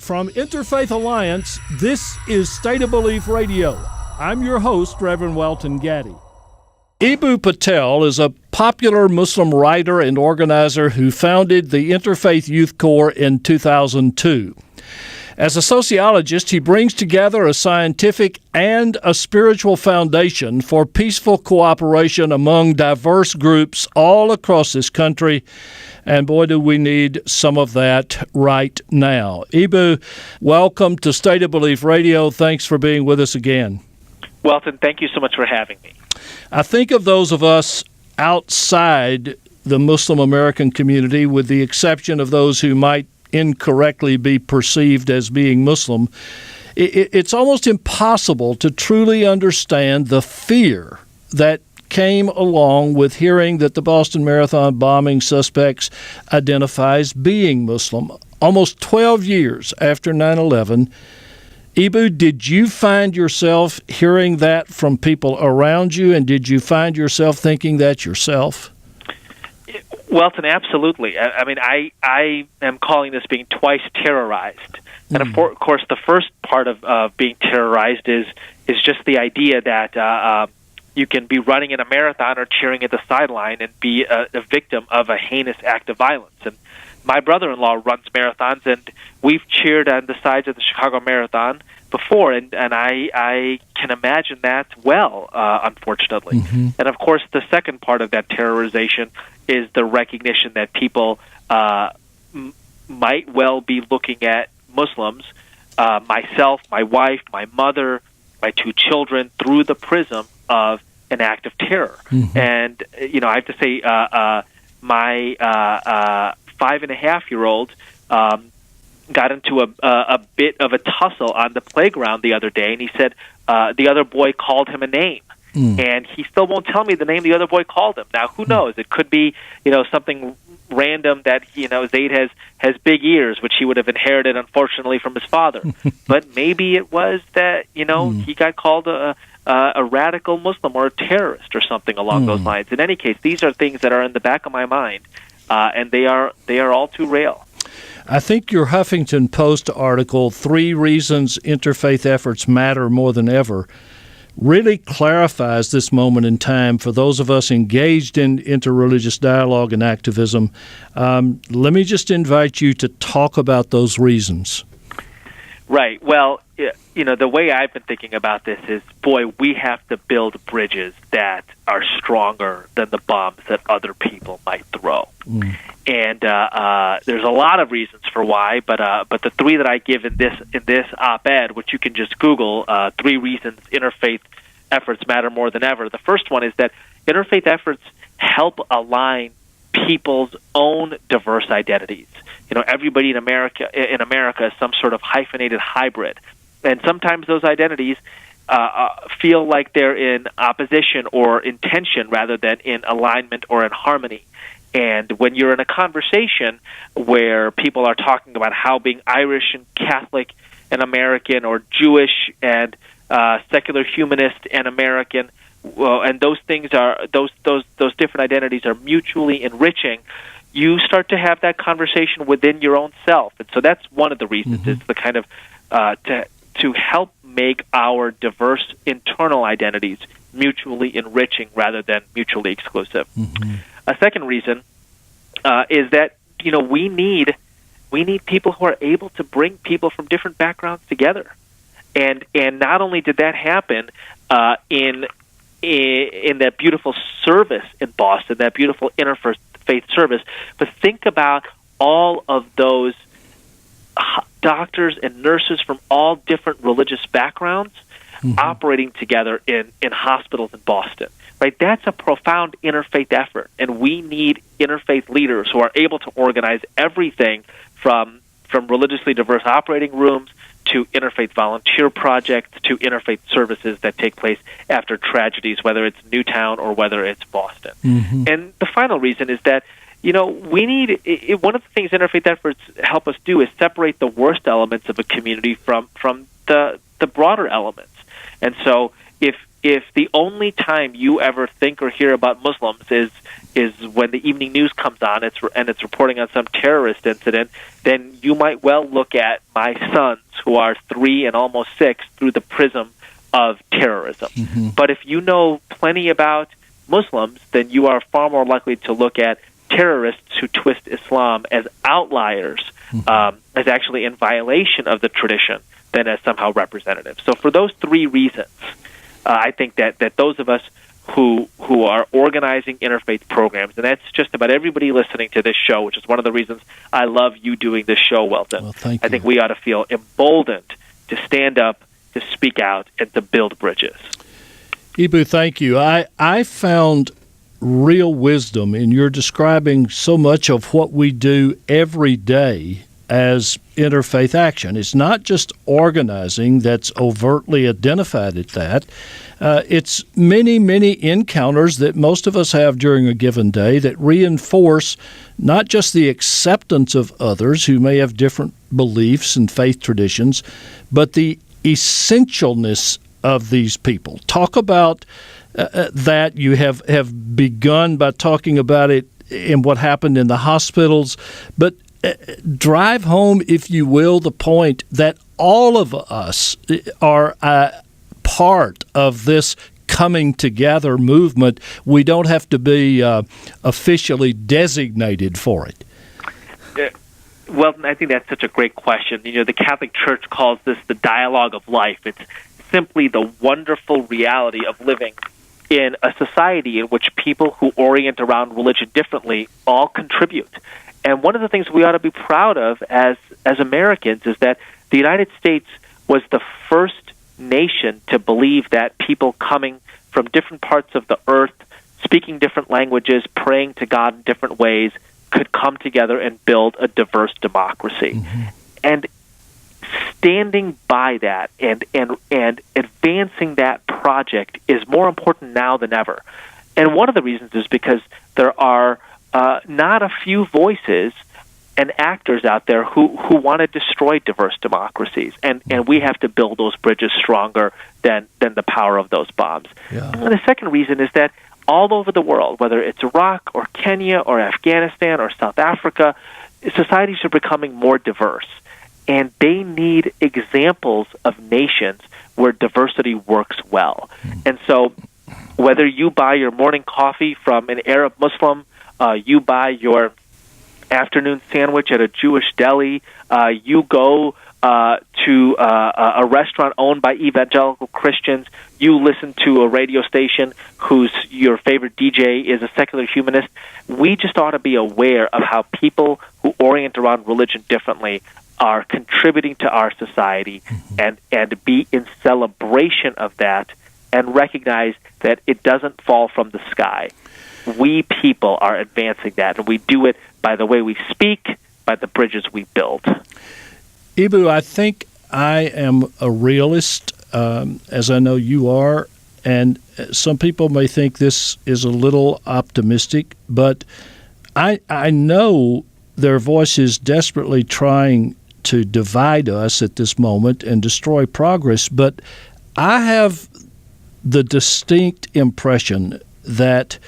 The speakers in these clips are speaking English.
From Interfaith Alliance, this is State of Belief Radio. I'm your host, Reverend Welton Gaddy. Eboo Patel is a popular Muslim writer and organizer who founded the Interfaith Youth Corps in 2002. As a sociologist, he brings together a scientific and a spiritual foundation for peaceful cooperation among diverse groups all across this country. And boy, do we need some of that right now. Eboo, welcome to State of Belief Radio. Thanks for being with us again. Welton, thank you so much for having me. I think of those of us outside the Muslim American community, with the exception of those who might incorrectly be perceived as being Muslim, it's almost impossible to truly understand the fear that came along with hearing that the Boston Marathon bombing suspects identify as being Muslim. Almost 12 years after 9/11, Eboo, did you find yourself hearing that from people around you, and did you find yourself thinking that yourself? Welton, absolutely. I mean, I am calling this being twice terrorized. And of course, the first part of being terrorized is just the idea that you can be running in a marathon or cheering at the sideline and be a victim of a heinous act of violence. And my brother-in-law runs marathons, and we've cheered on the sides of the Chicago Marathon before, and I can imagine that well, unfortunately. Mm-hmm. And of course, the second part of that terrorization is the recognition that people might well be looking at Muslims, myself, my wife, my mother, my two children, through the prism of an act of terror. Mm-hmm. And, I have to say, my 5.5-year-old got into a bit of a tussle on the playground the other day, and he said the other boy called him a name. And he still won't tell me the name the other boy called him. Now, who knows? It could be, something random that, Zayd has big ears, which he would have inherited, unfortunately, from his father. But maybe it was that, he got called a radical Muslim or a terrorist or something along those lines. In any case, these are things that are in the back of my mind, and they are all too real. I think your Huffington Post article, 3 Reasons Interfaith Efforts Matter More Than Ever, really clarifies this moment in time for those of us engaged in interreligious dialogue and activism. Let me just invite you to talk about those reasons. Right. Well, the way I've been thinking about this is, boy, we have to build bridges that are stronger than the bombs that other people might throw. And there's a lot of reasons for why, but the 3 that I give in this op-ed, which you can just Google, 3 reasons interfaith efforts matter more than ever. The first one is that interfaith efforts help align people's own diverse identities. Everybody in America is some sort of hyphenated hybrid, and sometimes those identities feel like they're in opposition or in tension rather than in alignment or in harmony. And when you're in a conversation where people are talking about how being Irish and Catholic and American, or Jewish and secular humanist and American, and those things are those different identities are mutually enriching, you start to have that conversation within your own self. And so that's one of the reasons. It's the kind of to help make our diverse internal identities mutually enriching rather than mutually exclusive. A second reason is that we need people who are able to bring people from different backgrounds together, and not only did that happen in that beautiful service in Boston, that beautiful interfaith service, but think about all of those doctors and nurses from all different religious backgrounds operating together in hospitals in Boston. Right? That's a profound interfaith effort, and we need interfaith leaders who are able to organize everything from religiously diverse operating rooms to interfaith volunteer projects to interfaith services that take place after tragedies, whether it's Newtown or whether it's Boston. And the final reason is that we need one of the things interfaith efforts help us do is separate the worst elements of a community from the broader elements. And so if if the only time you ever think or hear about Muslims is when the evening news comes on and it's reporting on some terrorist incident, then you might well look at my sons, who are 3 and almost 6, through the prism of terrorism. Mm-hmm. But if you know plenty about Muslims, then you are far more likely to look at terrorists who twist Islam as outliers, as actually in violation of the tradition, than as somehow representative. So for those 3 reasons, I think that those of us who are organizing interfaith programs, and that's just about everybody listening to this show, which is one of the reasons I love you doing this show, Welton. Well, thank you. I think we ought to feel emboldened to stand up, to speak out, and to build bridges. Eboo, thank you. I found real wisdom in your describing so much of what we do every day as interfaith action. It's not just organizing that's overtly identified at that. It's many, many encounters that most of us have during a given day that reinforce not just the acceptance of others who may have different beliefs and faith traditions, but the essentialness of these people. Talk about that. You have begun by talking about it in what happened in the hospitals, but drive home, if you will, the point that all of us are part of this coming together movement. We don't have to be officially designated for it. Well, I think that's such a great question. You know, the Catholic Church calls this the dialogue of life. It's simply the wonderful reality of living in a society in which people who orient around religion differently all contribute. And one of the things we ought to be proud of as Americans is that the United States was the first nation to believe that people coming from different parts of the earth, speaking different languages, praying to God in different ways, could come together and build a diverse democracy. Mm-hmm. And standing by that and advancing that project is more important now than ever. And one of the reasons is because there are not a few voices and actors out there who want to destroy diverse democracies, and we have to build those bridges stronger than the power of those bombs. Yeah. And the second reason is that all over the world, whether it's Iraq or Kenya or Afghanistan or South Africa, societies are becoming more diverse, and they need examples of nations where diversity works well. And so whether you buy your morning coffee from an Arab Muslim, you buy your afternoon sandwich at a Jewish deli, you go to a restaurant owned by evangelical Christians, you listen to a radio station whose your favorite DJ is a secular humanist, we just ought to be aware of how people who orient around religion differently are contributing to our society, and be in celebration of that and recognize that it doesn't fall from the sky. We people are advancing that, and we do it by the way we speak, by the bridges we build. Eboo, I think I am a realist, as I know you are, and some people may think this is a little optimistic, but I know there are voices desperately trying to divide us at this moment and destroy progress, but I have the distinct impression that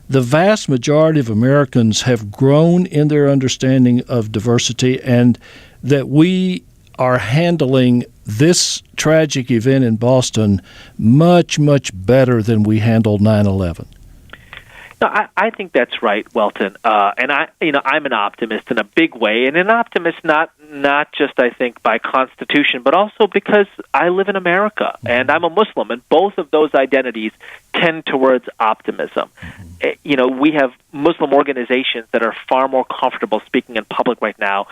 the vast majority of Americans have grown in their understanding of diversity, and that we are handling this tragic event in Boston much, much better than we handled 9/11. No, I think that's right, Welton. And I'm an optimist in a big way, and an optimist not just, I think, by constitution, but also because I live in America and I'm a Muslim, and both of those identities tend towards optimism. We have Muslim organizations that are far more comfortable speaking in public right now,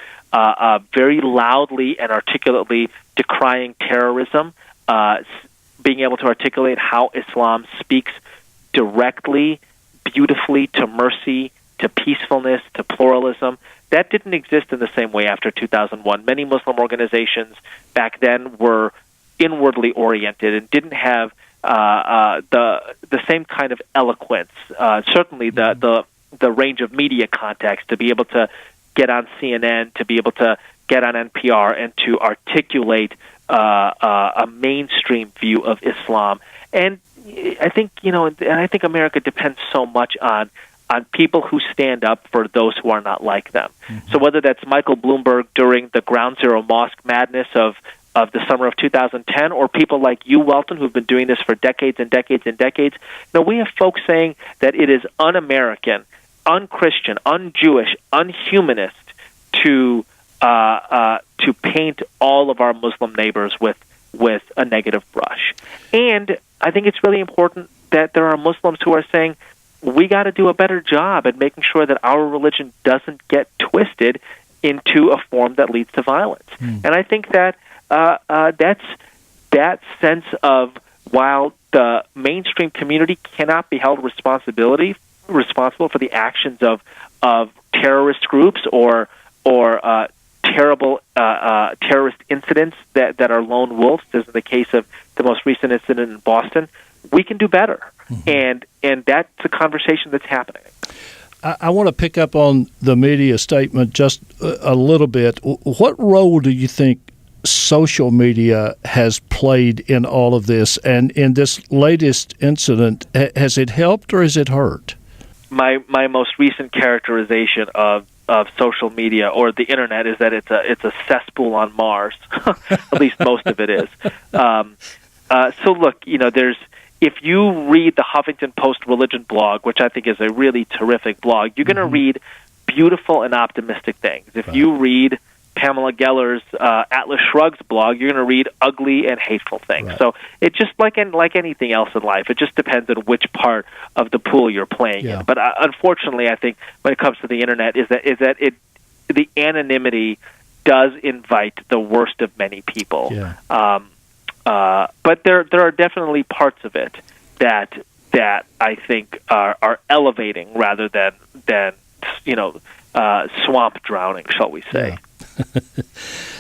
very loudly and articulately decrying terrorism, being able to articulate how Islam speaks directly, beautifully to mercy, to peacefulness, to pluralism. That didn't exist in the same way after 2001. Many Muslim organizations back then were inwardly oriented and didn't have the same kind of eloquence. Certainly, the range of media contacts to be able to get on CNN, to be able to get on NPR, and to articulate a mainstream view of Islam. And I think, and I think America depends so much on people who stand up for those who are not like them. Mm-hmm. So whether that's Michael Bloomberg during the Ground Zero Mosque madness of the summer of 2010, or people like you, Welton, who've been doing this for decades and decades and decades, we have folks saying that it is un-American, un-Christian, un-Jewish, un-humanist to paint all of our Muslim neighbors with a negative brush. And I think it's really important that there are Muslims who are saying, we got to do a better job at making sure that our religion doesn't get twisted into a form that leads to violence. And I think that that's that sense of, while the mainstream community cannot be held responsible for the actions of terrorist groups or terrible terrorist incidents that are lone wolves, as in the case of the most recent incident in Boston, we can do better. Mm-hmm. And that's a conversation that's happening. I want to pick up on the media statement just a little bit. What role do you think social media has played in all of this? And in this latest incident, has it helped or has it hurt? My most recent characterization of social media or the internet is that it's a cesspool on Mars. At least most of it is. So look, if you read the Huffington Post religion blog, which I think is a really terrific blog, you're going to read beautiful and optimistic things. If you read Pamela Geller's Atlas Shrugged's blog, you're going to read ugly and hateful things. Right. So it's just like anything else in life. It just depends on which part of the pool you're playing in. But unfortunately, I think when it comes to the internet, is that the anonymity does invite the worst of many people. Yeah. But there are definitely parts of it that I think are elevating rather than swamp drowning, shall we say. Yeah.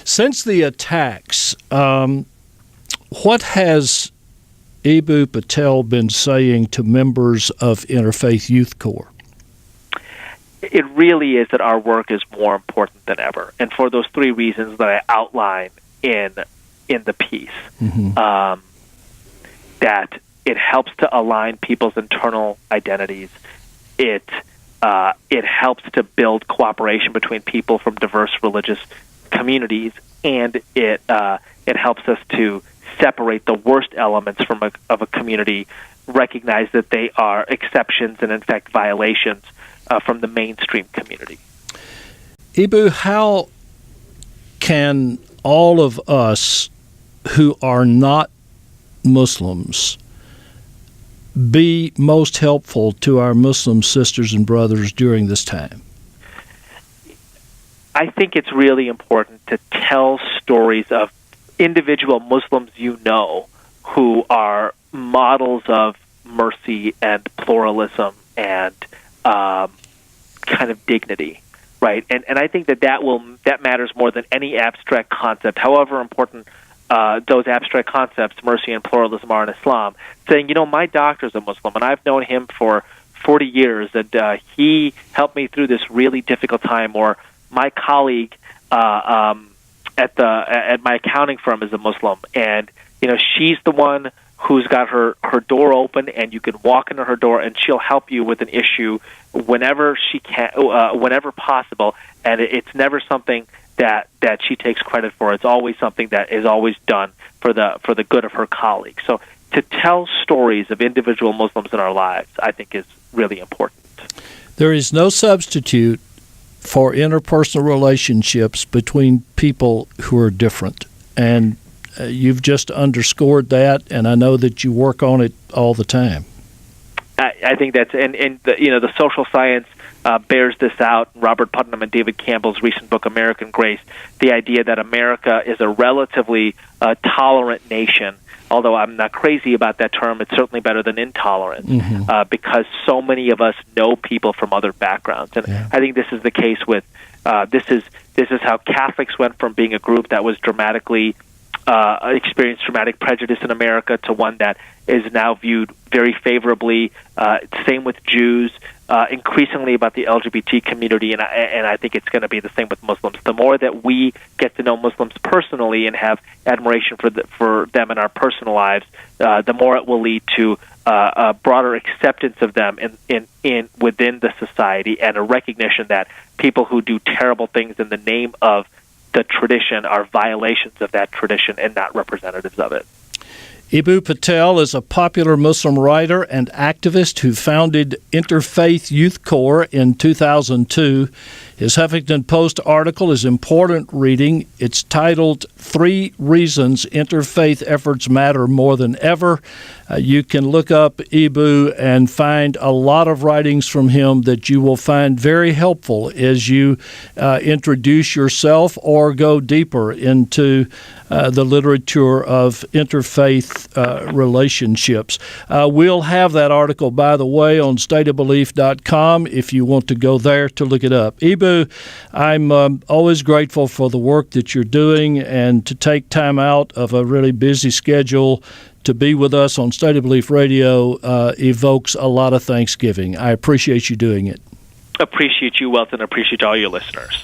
Since the attacks, what has Eboo Patel been saying to members of Interfaith Youth Corps? It really is that our work is more important than ever, and for those three reasons that I outline in the piece. Mm-hmm. That it helps to align people's internal identities. It helps to build cooperation between people from diverse religious communities, and it helps us to separate the worst elements of a community, recognize that they are exceptions and in fact violations from the mainstream community. Eboo, how can all of us who are not Muslims be most helpful to our Muslim sisters and brothers during this time? I think it's really important to tell stories of individual Muslims who are models of mercy and pluralism and kind of dignity, right? And I think that matters more than any abstract concept, however important those abstract concepts, mercy and pluralism, are in Islam. Saying, my doctor's a Muslim, and I've known him for 40 years, and he helped me through this really difficult time. Or my colleague at my accounting firm is a Muslim, and she's the one who's got her door open, and you can walk into her door, and she'll help you with an issue whenever she can, whenever possible, and it's never something that she takes credit for. It's always something that is always done for the good of her colleagues. So to tell stories of individual Muslims in our lives, I think, is really important. There is no substitute for interpersonal relationships between people who are different, and you've just underscored that, and I know that you work on it all the time. I think that's the social science bears this out. Robert Putnam and David Campbell's recent book, American Grace, the idea that America is a relatively tolerant nation. Although I'm not crazy about that term, it's certainly better than intolerant, because so many of us know people from other backgrounds, and I think this is the case with this is how Catholics went from being a group that was dramatically experienced dramatic prejudice in America to one that is now viewed very favorably. Same with Jews. Increasingly about the LGBT community, and I think it's going to be the same with Muslims. The more that we get to know Muslims personally and have admiration for them in our personal lives, the more it will lead to a broader acceptance of them in within the society, and a recognition that people who do terrible things in the name of the tradition are violations of that tradition and not representatives of it. Eboo Patel is a popular Muslim writer and activist who founded Interfaith Youth Corps in 2002. His Huffington Post article is important reading. It's titled 3 Reasons Interfaith Efforts Matter More Than Ever. You can look up Eboo and find a lot of writings from him that you will find very helpful as you introduce yourself or go deeper into the literature of interfaith relationships. We'll have that article, by the way, on stateofbelief.com if you want to go there to look it up. Eboo, I'm always grateful for the work that you're doing, and to take time out of a really busy schedule to be with us on State of Belief Radio evokes a lot of thanksgiving. I appreciate you doing it. Appreciate you, Welton. Appreciate all your listeners.